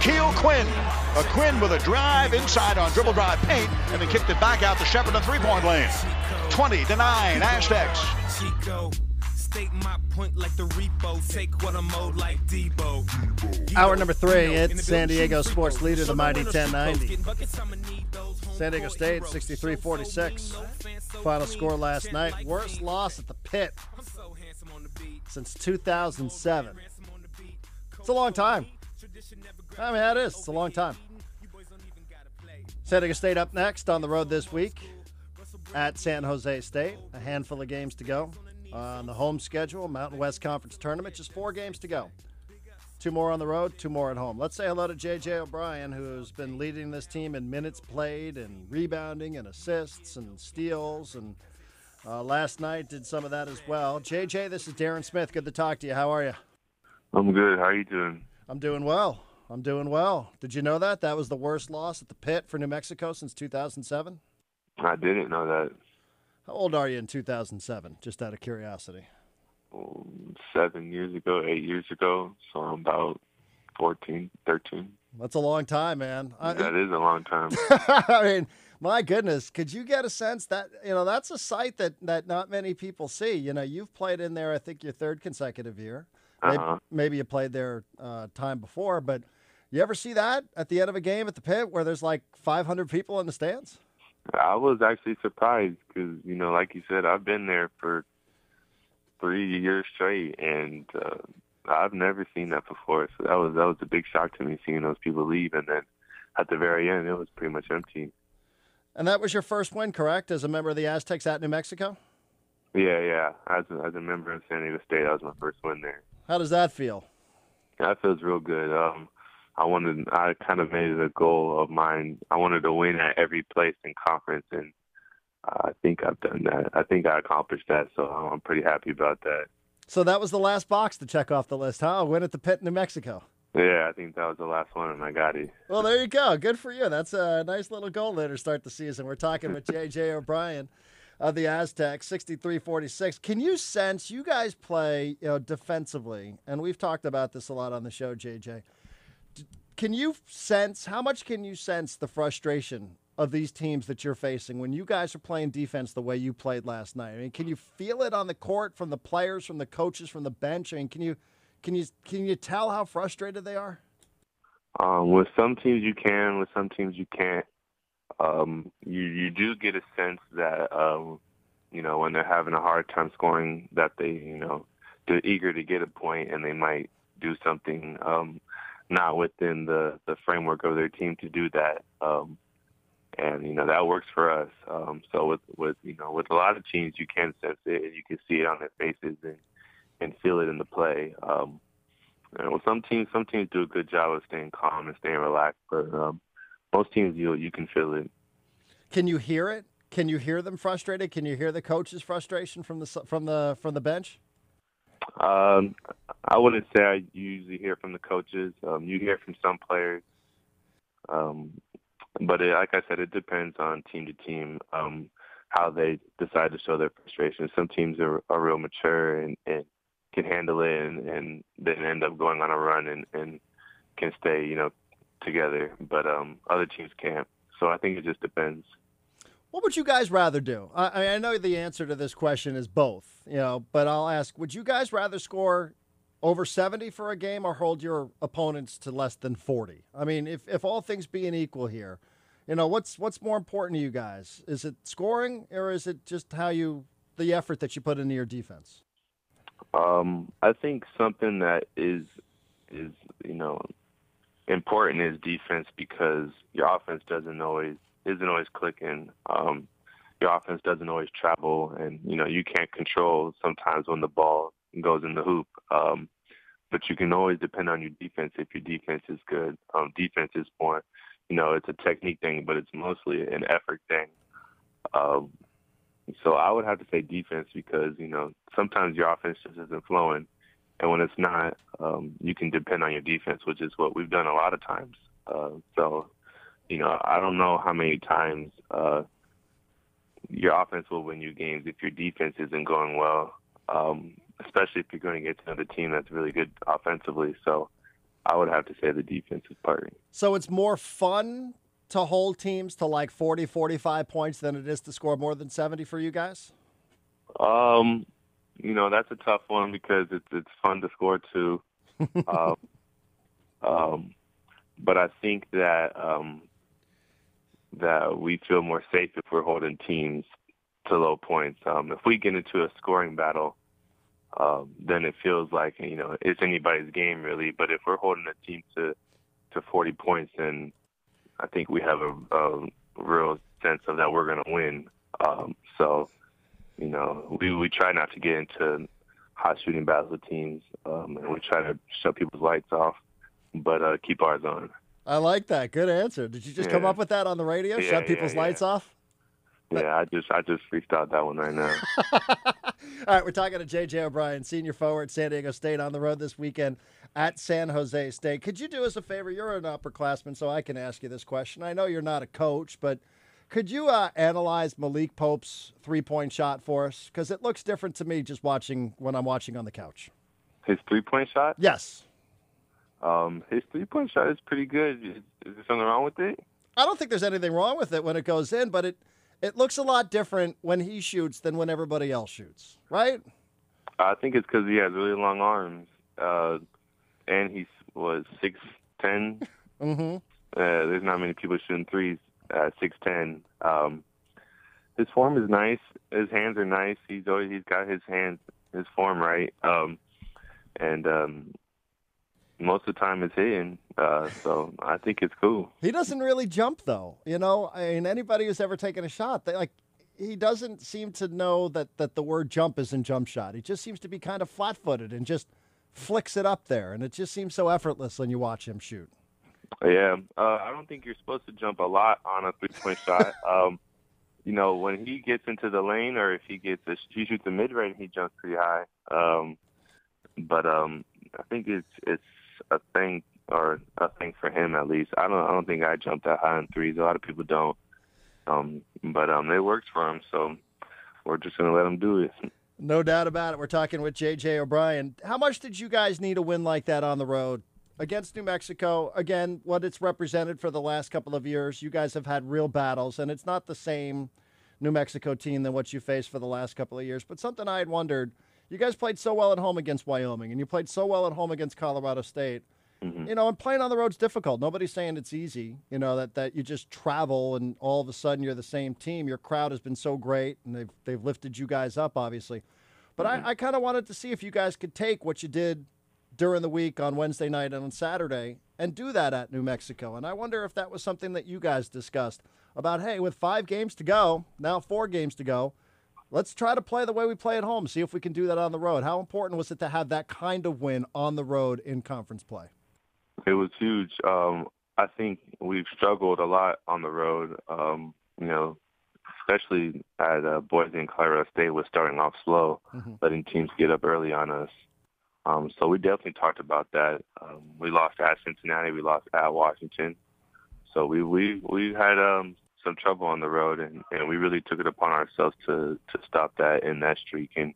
Keel Quinn. Quinn with a drive inside on dribble drive paint, and then kicked it back out to Shepard in the three-point lane. 20-9, Aztecs. Hour number 3, it's San Diego sports leader, the mighty 1090. San Diego State, 63-46. Final score last night. Worst loss at the pit since 2007. It's a long time. I mean, that is. It's a long time. San Diego State up next on the road this week at San Jose State. A handful of games to go on the home schedule. Mountain West Conference Tournament. Just 4 games to go. 2 more on the road, 2 more at home. Let's say hello to J.J. O'Brien, who's been leading this team in minutes played and rebounding and assists and steals. And last night did some of that as well. J.J., this is Darren Smith. Good to talk to you. How are you? I'm good. How are you doing? I'm doing well. Did you know that? That was the worst loss at the pit for New Mexico since 2007? I didn't know that. How old are you in 2007, just out of curiosity? 7 years ago, 8 years ago, so I'm about 14, 13. That's a long time, man. That is a long time. I mean, my goodness, could you get a sense that, that's a sight that not many people see. You've played in there, I think, your 3rd consecutive year. Maybe you played there time before, but you ever see that at the end of a game at the pit where there's like 500 people in the stands? I was actually surprised because, like you said, I've been there for 3 years straight, and I've never seen that before. So that was a big shock to me, seeing those people leave, and then at the very end, it was pretty much empty. And that was your first win, correct, as a member of the Aztecs at New Mexico? Yeah. As a member of San Diego State, that was my first win there. How does that feel? That feels real good. I kind of made it a goal of mine. I wanted to win at every place in conference, and I think I've done that. I think I accomplished that, so I'm pretty happy about that. So that was the last box to check off the list, huh? A win at the pit in New Mexico. Yeah, I think that was the last one, and I got it. Well, there you go. Good for you. That's a nice little goal there to start the season. We're talking with J.J. O'Brien of the Aztecs, 63-46. Can you sense, you guys play defensively, and we've talked about this a lot on the show, J.J. How much can you sense the frustration of these teams that you're facing when you guys are playing defense the way you played last night? I mean, can you feel it on the court from the players, from the coaches, from the bench? I mean, can you tell how frustrated they are? With some teams you can, with some teams you can't. You do get a sense that when they're having a hard time scoring, that they're eager to get a point, and they might do something not within the framework of their team to do that. And that works for us. So with a lot of teams, you can sense it, and you can see it on their faces and feel it in the play. Some teams do a good job of staying calm and staying relaxed, but most teams you can feel it. Can you hear it? Can you hear them frustrated? Can you hear the coach's frustration from the bench? I wouldn't say I usually hear from the coaches. You hear from some players. But like I said, it depends on team to team, how they decide to show their frustration. Some teams are real mature and can handle it and then end up going on a run and can stay, together. But other teams can't. So I think it just depends. What would you guys rather do? I know the answer to this question is both, but I'll ask, would you guys rather score over 70 for a game or hold your opponents to less than 40? I mean, if all things being equal here, what's more important to you guys? Is it scoring, or is it just the effort that you put into your defense? I think something that is important is defense, because your offense isn't always clicking. Your offense doesn't always travel, and you can't control sometimes when the ball goes in the hoop. But you can always depend on your defense if your defense is good. Defense is more, it's a technique thing, but it's mostly an effort thing. So I would have to say defense, because sometimes your offense just isn't flowing, and when it's not, you can depend on your defense, which is what we've done a lot of times. So I don't know how many times your offense will win you games if your defense isn't going well, especially if you're going to get to another team that's really good offensively. So I would have to say the defensive part. So it's more fun to hold teams to like 40, 45 points than it is to score more than 70 for you guys? That's a tough one because it's fun to score too. But I think that that we feel more safe if we're holding teams to low points. If we get into a scoring battle, then it feels like, it's anybody's game really. But if we're holding a team to 40 points, then I think we have a real sense of that we're going to win. So, we try not to get into hot shooting battles with teams, and we try to shut people's lights off, but keep ours on. I like that. Good answer. Did you just come up with that on the radio? Shut people's lights off? Yeah, I just freaked that one right now. All right, we're talking to J.J. O'Brien, senior forward, San Diego State, on the road this weekend at San Jose State. Could you do us a favor? You're an upperclassman, so I can ask you this question. I know you're not a coach, but could you analyze Malik Pope's three-point shot for us? Because it looks different to me just watching when I'm watching on the couch. His three-point shot? Yes. His three-point shot is pretty good. Is there something wrong with it? I don't think there's anything wrong with it when it goes in, but it looks a lot different when he shoots than when everybody else shoots, right? I think it's because he has really long arms, and he's 6'10". Mm-hmm. There's not many people shooting threes at 6'10". His form is nice. His hands are nice. He's got his form right, and most of the time it's hitting. So I think it's cool. He doesn't really jump, though. Anybody who's ever taken a shot, he doesn't seem to know that the word jump isn't jump shot. He just seems to be kind of flat-footed and just flicks it up there, and it just seems so effortless when you watch him shoot. Yeah, I don't think you're supposed to jump a lot on a three-point shot. When he gets into the lane, or if he shoots the mid-range, he jumps pretty high. But I think it's a thing for him at least. I don't think I jump that high on threes. A lot of people don't. But it works for him, so we're just gonna let him do it. No doubt about it. We're talking with J.J. O'Brien. How much did you guys need a win like that on the road against New Mexico? Again, what it's represented for the last couple of years, you guys have had real battles, and it's not the same New Mexico team than what you faced for the last couple of years. But something I had wondered, you guys played so well at home against Wyoming, and you played so well at home against Colorado State. Mm-hmm. And playing on the road's difficult. Nobody's saying it's easy, that you just travel and all of a sudden you're the same team. Your crowd has been so great, and they've lifted you guys up, obviously. But Mm-hmm. I kind of wanted to see if you guys could take what you did during the week on Wednesday night and on Saturday and do that at New Mexico. And I wonder if that was something that you guys discussed about, hey, with 5 games to go, now 4 games to go, let's try to play the way we play at home, see if we can do that on the road. How important was it to have that kind of win on the road in conference play? It was huge. I think we've struggled a lot on the road, especially at Boise and Colorado State was starting off slow, letting teams get up early on us. So we definitely talked about that. We lost at Cincinnati. We lost at Washington. So we had some trouble on the road, and we really took it upon ourselves to stop that in that streak and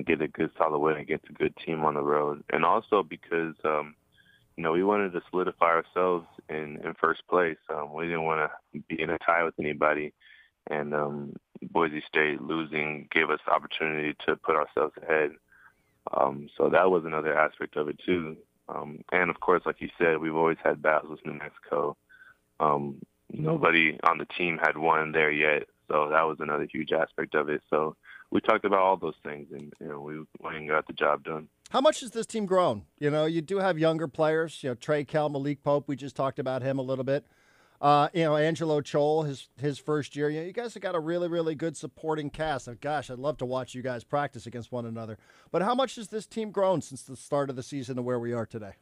get a good solid win against a good team on the road. And also because we wanted to solidify ourselves in first place. We didn't want to be in a tie with anybody. And Boise State losing gave us the opportunity to put ourselves ahead. So that was another aspect of it, too. And, of course, like you said, we've always had battles with New Mexico. Nobody on the team had won there yet, so that was another huge aspect of it. So we talked about all those things, and, we went and got the job done. How much has this team grown? You do have younger players, Trey Kell, Malik Pope. We just talked about him a little bit. Angelo Chol, his first year. You guys have got a really, really good supporting cast. Gosh, I'd love to watch you guys practice against one another. But how much has this team grown since the start of the season to where we are today?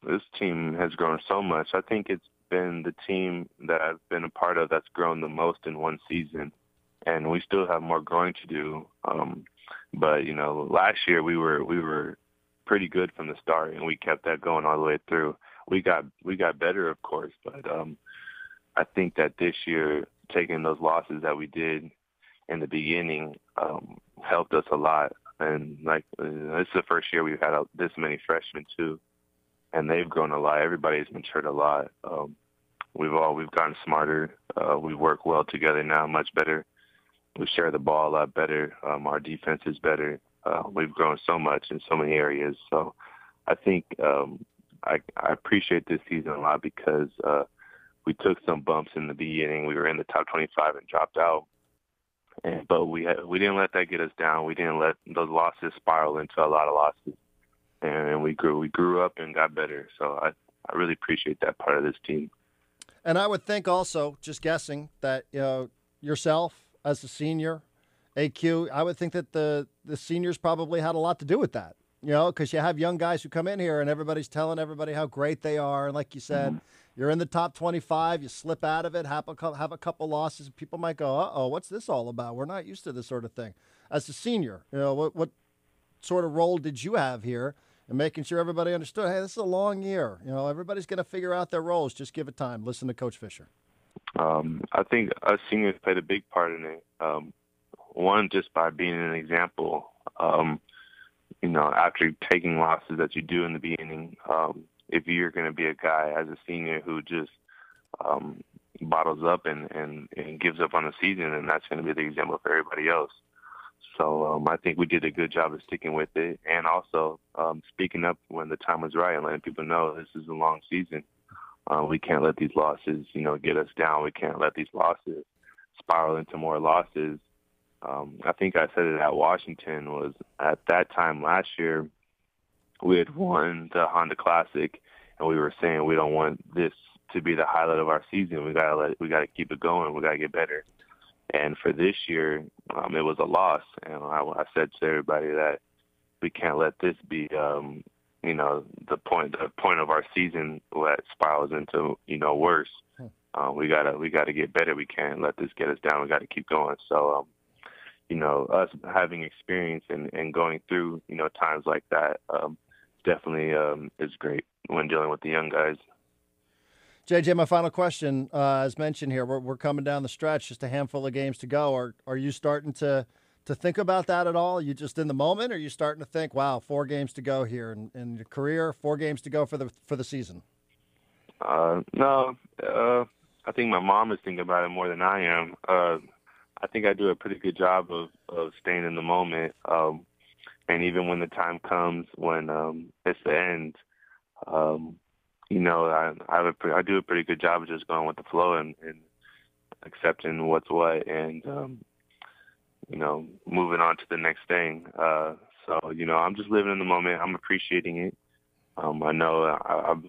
This team has grown so much. I think it's been the team that I've been a part of that's grown the most in one season. And we still have more growing to do. But last year we were pretty good from the start, and we kept that going all the way through. We got better, of course, but I think that this year taking those losses that we did in the beginning helped us a lot. And it's the first year we've had this many freshmen too. and they've grown a lot. Everybody's matured a lot. We've gotten smarter. We work well together now, much better. We share the ball a lot better. Our defense is better. We've grown so much in so many areas. So I think I appreciate this season a lot because we took some bumps in the beginning. We were in the top 25 and dropped out. But we didn't let that get us down. We didn't let those losses spiral into a lot of losses. And we grew up and got better. So I really appreciate that part of this team. And I would think also, just guessing, that yourself as a senior, AQ, I would think that the seniors probably had a lot to do with that, because you have young guys who come in here and everybody's telling everybody how great they are. And like you said, you're in the top 25, you slip out of it, have a couple losses, and people might go, uh-oh, what's this all about? We're not used to this sort of thing. As a senior, what sort of role did you have here in making sure everybody understood, hey, this is a long year. Everybody's going to figure out their roles. Just give it time. Listen to Coach Fisher. I think us seniors played a big part in it. One, just by being an example. After taking losses that you do in the beginning, if you're going to be a guy as a senior who just bottles up and gives up on the season, and that's going to be the example for everybody else. So I think we did a good job of sticking with it, and also speaking up when the time was right and letting people know this is a long season. We can't let these losses, get us down. We can't let these losses spiral into more losses. I think I said it at Washington was at that time last year, we had won the Honda Classic, and we were saying we don't want this to be the highlight of our season. We gotta keep it going. We gotta get better. And for this year, it was a loss. And I said to everybody that we can't let this be, the point of our season that spirals into, worse. We gotta get better. We can't let this get us down. We gotta keep going. So, us having experience and going through, times like that, definitely is great when dealing with the young guys. JJ, my final question, as mentioned here, we're coming down the stretch, just a handful of games to go. Are you starting to think about that at all? Are you just in the moment, or are you starting to think, wow, 4 games to go here in your career, 4 games to go for the season? No, I think my mom is thinking about it more than I am. I think I do a pretty good job of staying in the moment. And even when the time comes when it's the end, I do a pretty good job of just going with the flow and accepting what's what and, moving on to the next thing. So, I'm just living in the moment. I'm appreciating it. I know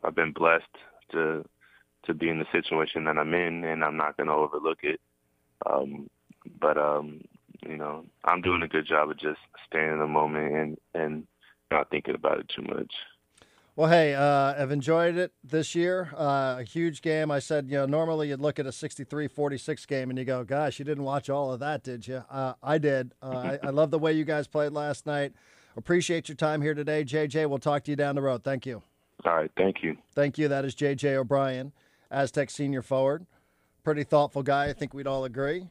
I've been blessed to be in the situation that I'm in, and I'm not going to overlook it. But I'm doing a good job of just staying in the moment and not thinking about it too much. Well, hey, I've enjoyed it this year. A huge game. I said, normally you'd look at a 63-46 game and you go, gosh, you didn't watch all of that, did you? I did. I love the way you guys played last night. Appreciate your time here today. JJ, we'll talk to you down the road. Thank you. All right, thank you. Thank you. That is JJ OBrien, Aztec senior forward. Pretty thoughtful guy. I think we'd all agree.